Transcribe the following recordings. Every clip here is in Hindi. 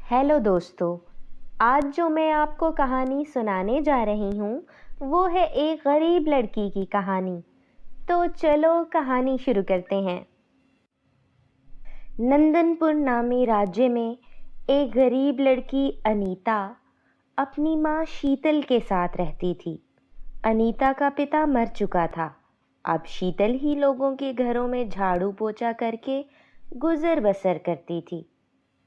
हेलो दोस्तों। आज जो मैं आपको कहानी सुनाने जा रही हूँ वो है एक गरीब लड़की की कहानी। तो चलो कहानी शुरू करते हैं। नंदनपुर नामी राज्य में एक गरीब लड़की अनीता अपनी माँ शीतल के साथ रहती थी। अनीता का पिता मर चुका था। अब शीतल ही लोगों के घरों में झाड़ू पोछा करके गुजर बसर करती थी।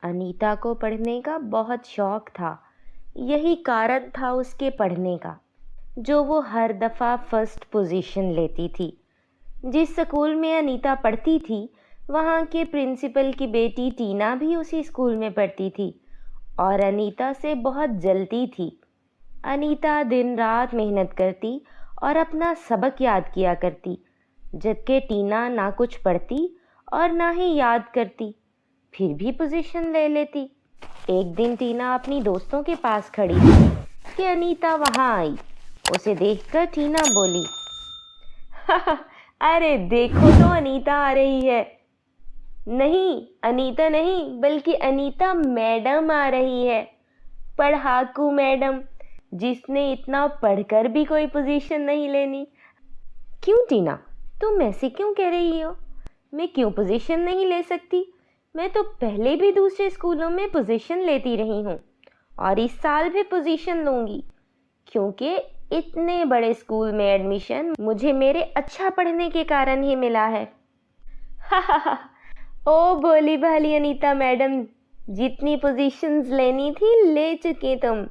अनीता को पढ़ने का बहुत शौक था। यही कारण था उसके पढ़ने का, जो वो हर दफ़ा फर्स्ट पोजीशन लेती थी। जिस स्कूल में अनीता पढ़ती थी वहाँ के प्रिंसिपल की बेटी टीना भी उसी स्कूल में पढ़ती थी और अनीता से बहुत जलती थी। अनीता दिन रात मेहनत करती और अपना सबक याद किया करती, जबकि टीना ना कुछ पढ़ती और ना ही याद करती, फिर भी पोजीशन ले लेती। एक दिन टीना अपनी दोस्तों के पास खड़ी थी कि अनीता वहाँ आई। उसे देखकर टीना बोली, अरे देखो तो अनीता आ रही है। नहीं, अनीता नहीं बल्कि अनीता मैडम आ रही है, पढ़ाकू मैडम, जिसने इतना पढ़कर भी कोई पोजीशन नहीं लेनी। क्यों टीना, तुम ऐसे क्यों कह रही हो? मैं क्यों पोजीशन नहीं ले सकती? मैं तो पहले भी दूसरे स्कूलों में पोजीशन लेती रही हूँ और इस साल भी पोजीशन लूँगी, क्योंकि इतने बड़े स्कूल में एडमिशन मुझे मेरे अच्छा पढ़ने के कारण ही मिला है। ओ भोली भाली अनीता मैडम, जितनी पोजीशंस लेनी थी ले चुकी तुम।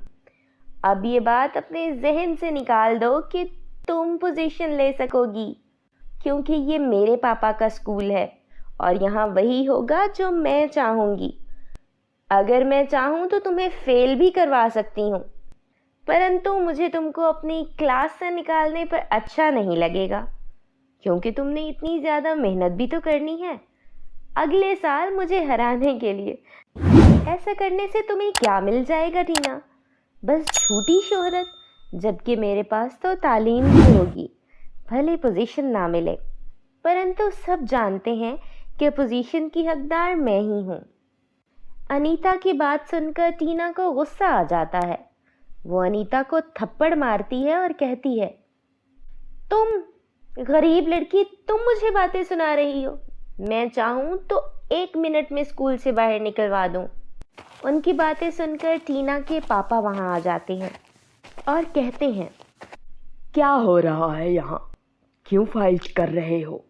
अब ये बात अपने जहन से निकाल दो कि तुम पोजीशन ले सकोगी, क्योंकि ये मेरे पापा का स्कूल है और यहाँ वही होगा जो मैं चाहूँगी। अगर मैं चाहूँ तो तुम्हें फेल भी करवा सकती हूँ, परंतु मुझे तुमको अपनी क्लास से निकालने पर अच्छा नहीं लगेगा, क्योंकि तुमने इतनी ज़्यादा मेहनत भी तो करनी है अगले साल मुझे हराने के लिए। ऐसा करने से तुम्हें क्या मिल जाएगा टीना? बस झूठी शोहरत, जबकि मेरे पास तो तालीम भी होगी, भले पोजीशन ना मिले, परंतु सब जानते हैं कि पोजीशन की हकदार मैं ही हूँ। अनीता की बात सुनकर टीना को गुस्सा आ जाता है। वो अनीता को थप्पड़ मारती है और कहती है, तुम गरीब लड़की, तुम मुझे बातें सुना रही हो? मैं चाहूँ तो 1 मिनट में स्कूल से बाहर निकलवा दूँ। उनकी बातें सुनकर टीना के पापा वहाँ आ जाते हैं और कहते हैं, क्या हो रहा है यहाँ? क्यों फाइट कर रहे हो?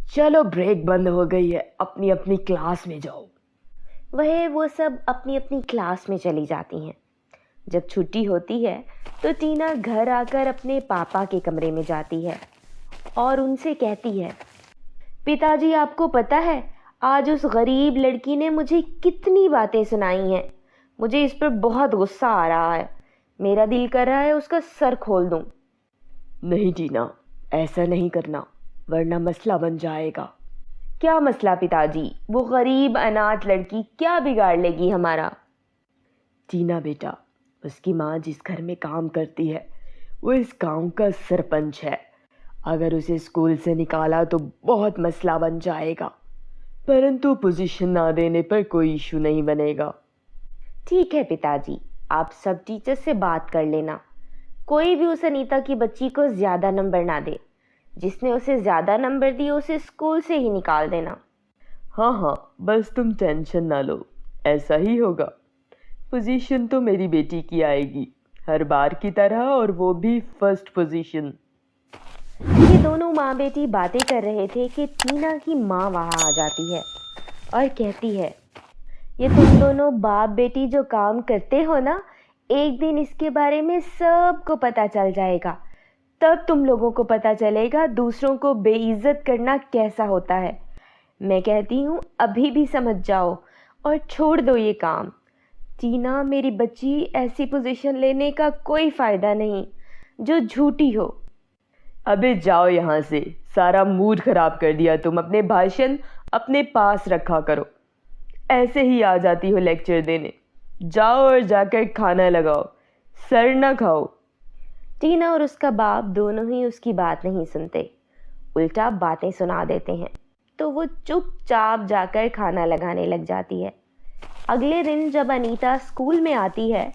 चलो ब्रेक बंद हो गई है, अपनी अपनी क्लास में जाओ। वो सब अपनी अपनी क्लास में चली जाती हैं। जब छुट्टी होती है तो टीना घर आकर अपने पापा के कमरे में जाती है और उनसे कहती है, पिताजी आपको पता है आज उस गरीब लड़की ने मुझे कितनी बातें सुनाई हैं। मुझे इस पर बहुत गुस्सा आ रहा है। मेरा दिल कर रहा है उसका सर खोल दूं। नहीं टीना, ऐसा नहीं करना, वरना मसला बन जाएगा। क्या मसला पिताजी? वो गरीब अनाथ लड़की क्या बिगाड़ लेगी हमारा? टीना बेटा, उसकी माँ जिस घर में काम करती है वो इस गांव का सरपंच है। अगर उसे स्कूल से निकाला तो बहुत मसला बन जाएगा, परंतु पोजीशन ना देने पर कोई इशू नहीं बनेगा। ठीक है पिताजी, आप सब टीचर से बात कर लेना। कोई भी उस अनीता की बच्ची को ज़्यादा नंबर ना दे। जिसने उसे ज़्यादा नंबर दिए उसे स्कूल से ही निकाल देना। हाँ, बस तुम टेंशन ना लो, ऐसा ही होगा। पोजीशन तो मेरी बेटी की आएगी, हर बार की तरह, और वो भी फर्स्ट पोजीशन। ये दोनों माँ बेटी बातें कर रहे थे कि टीना की माँ वहाँ आ जाती है और कहती है, ये तुम दोनों बाप बेटी जो काम करते हो ना, एक दिन इसके बारे में सबको पता चल जाएगा। तब तुम लोगों को पता चलेगा दूसरों को बेइज्जत करना कैसा होता है। मैं कहती हूँ अभी भी समझ जाओ और छोड़ दो ये काम। टीना मेरी बच्ची, ऐसी पोजीशन लेने का कोई फ़ायदा नहीं जो झूठी हो। अबे जाओ यहाँ से, सारा मूड खराब कर दिया तुम। अपने भाषण अपने पास रखा करो, ऐसे ही आ जाती हो लेक्चर देने। जाओ और जाकर खाना लगाओ, सर ना खाओ। टीना और उसका बाप दोनों ही उसकी बात नहीं सुनते, उल्टा बातें सुना देते हैं। तो वो चुपचाप जाकर खाना लगाने लग जाती है। अगले दिन जब अनीता स्कूल में आती है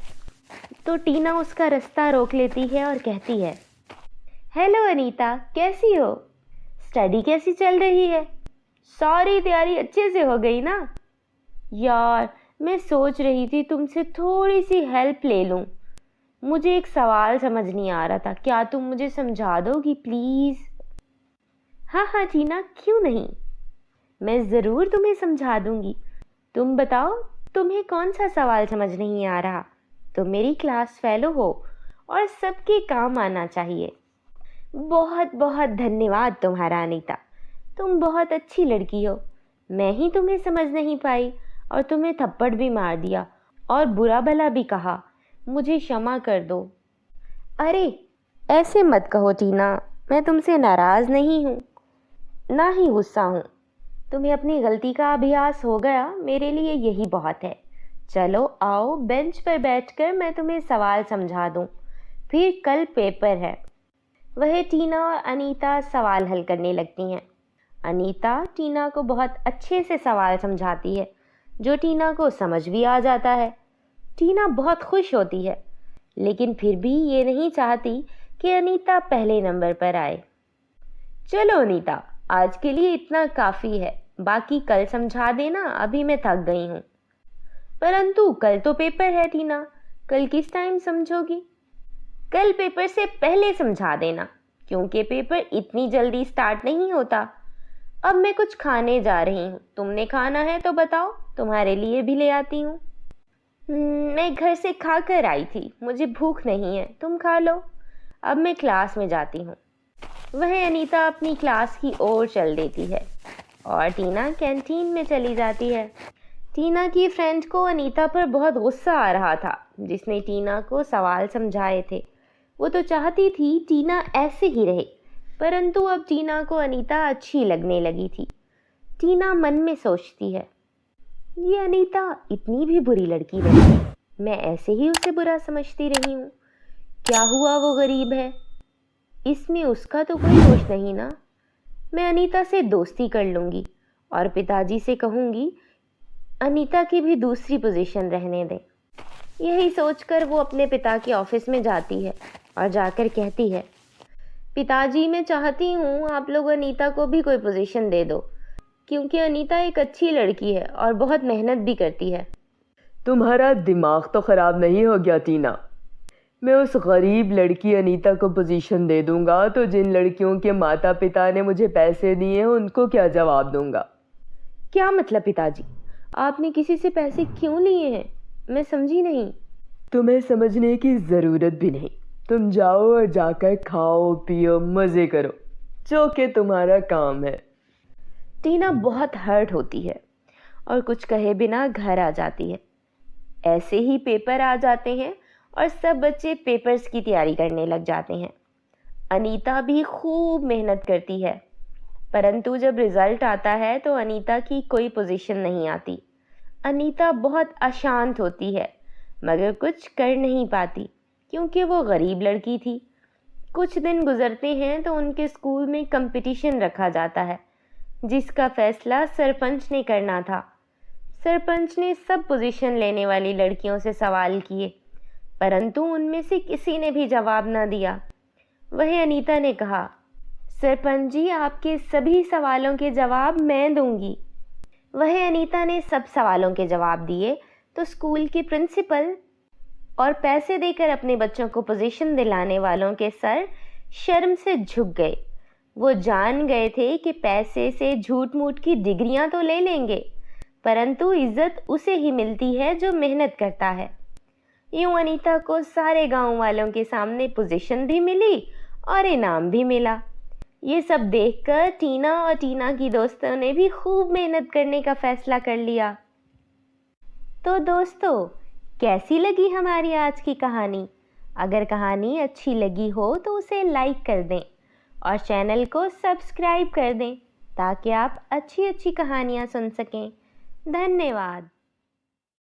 तो टीना उसका रास्ता रोक लेती है और कहती है, हेलो अनीता, कैसी हो? स्टडी कैसी चल रही है? सारी तैयारी अच्छे से हो गई ना? यार, मैं सोच रही थी तुमसे थोड़ी सी हेल्प ले लूं। मुझे एक सवाल समझ नहीं आ रहा था, क्या तुम मुझे समझा दोगी प्लीज़? हाँ हाँ टीना, क्यों नहीं, मैं ज़रूर तुम्हें समझा दूंगी। तुम बताओ, तुम्हें कौन सा सवाल समझ नहीं आ रहा? तुम मेरी क्लास फेलो हो और सबके काम आना चाहिए। बहुत बहुत धन्यवाद तुम्हारा अनीता, तुम बहुत अच्छी लड़की हो। मैं ही तुम्हें समझ नहीं पाई और तुम्हें थप्पड़ भी मार दिया और बुरा भला भी कहा। मुझे क्षमा कर दो। अरे ऐसे मत कहो टीना, मैं तुमसे नाराज़ नहीं हूँ, ना ही गुस्सा हूँ। तुम्हें अपनी गलती का अभ्यास हो गया, मेरे लिए यही बहुत है। चलो आओ, बेंच पर बैठकर मैं तुम्हें सवाल समझा दूँ, फिर कल पेपर है। वह टीना और अनीता सवाल हल करने लगती हैं। अनीता टीना को बहुत अच्छे से सवाल समझाती है, जो टीना को समझ भी आ जाता है। टीना बहुत खुश होती है, लेकिन फिर भी ये नहीं चाहती कि अनीता पहले नंबर पर आए। चलो अनीता, आज के लिए इतना काफ़ी है, बाकी कल समझा देना, अभी मैं थक गई हूँ। परंतु कल तो पेपर है टीना, कल किस टाइम समझोगी? कल पेपर से पहले समझा देना, क्योंकि पेपर इतनी जल्दी स्टार्ट नहीं होता। अब मैं कुछ खाने जा रही हूँ, तुमने खाना है तो बताओ, तुम्हारे लिए भी ले आती हूँ। मैं घर से खा कर आई थी, मुझे भूख नहीं है, तुम खा लो। अब मैं क्लास में जाती हूँ। वह अनीता अपनी क्लास की ओर चल देती है और टीना कैंटीन में चली जाती है। टीना की फ्रेंड को अनीता पर बहुत गुस्सा आ रहा था, जिसने टीना को सवाल समझाए थे। वो तो चाहती थी टीना ऐसे ही रहे, परंतु अब टीना को अनीता अच्छी लगने लगी थी। टीना मन में सोचती है, ये अनीता इतनी भी बुरी लड़की नहीं, मैं ऐसे ही उसे बुरा समझती रही हूँ। क्या हुआ, वो गरीब है, इसमें उसका तो कोई दोष नहीं ना। मैं अनीता से दोस्ती कर लूँगी और पिताजी से कहूँगी अनीता की भी दूसरी पोजीशन रहने दें। यही सोचकर वो अपने पिता के ऑफिस में जाती है और जाकर कहती है, पिताजी, मैं चाहती हूँ आप लोग अनीता को भी कोई पोजीशन दे दो, क्योंकि अनीता एक अच्छी लड़की है और बहुत मेहनत भी करती है। तुम्हारा दिमाग तो ख़राब नहीं हो गया टीना? मैं उस गरीब लड़की अनीता को पोजीशन दे दूंगा तो जिन लड़कियों के माता पिता ने मुझे पैसे दिए हैं उनको क्या जवाब दूंगा? क्या मतलब पिताजी, आपने किसी से पैसे क्यों लिए हैं? मैं समझी नहीं। तुम्हें समझने की ज़रूरत भी नहीं, तुम जाओ और जाकर खाओ पियो मज़े करो, जो कि तुम्हारा काम है। टीना बहुत हर्ट होती है और कुछ कहे बिना घर आ जाती है। ऐसे ही पेपर आ जाते हैं और सब बच्चे पेपर्स की तैयारी करने लग जाते हैं। अनीता भी खूब मेहनत करती है, परंतु जब रिज़ल्ट आता है तो अनीता की कोई पोजीशन नहीं आती। अनीता बहुत अशांत होती है, मगर कुछ कर नहीं पाती, क्योंकि वो गरीब लड़की थी। कुछ दिन गुजरते हैं तो उनके स्कूल में कंपटीशन रखा जाता है, जिसका फैसला सरपंच ने करना था। सरपंच ने सब पोजीशन लेने वाली लड़कियों से सवाल किए, परंतु उनमें से किसी ने भी जवाब ना दिया। वह अनीता ने कहा, सरपंच जी, आपके सभी सवालों के जवाब मैं दूंगी। वह अनीता ने सब सवालों के जवाब दिए तो स्कूल के प्रिंसिपल और पैसे देकर अपने बच्चों को पोजीशन दिलाने वालों के सर शर्म से झुक गए। वो जान गए थे कि पैसे से झूठ मूठ की डिग्रियां तो ले लेंगे, परंतु इज्जत उसे ही मिलती है जो मेहनत करता है। यूं अनीता को सारे गांव वालों के सामने पोजीशन भी मिली और इनाम भी मिला। ये सब देखकर टीना और टीना की दोस्तों ने भी खूब मेहनत करने का फैसला कर लिया। तो दोस्तों, कैसी लगी हमारी आज की कहानी? अगर कहानी अच्छी लगी हो तो उसे लाइक कर दें और चैनल को सब्सक्राइब कर दें, ताकि आप अच्छी अच्छी कहानियाँ सुन सकें। धन्यवाद।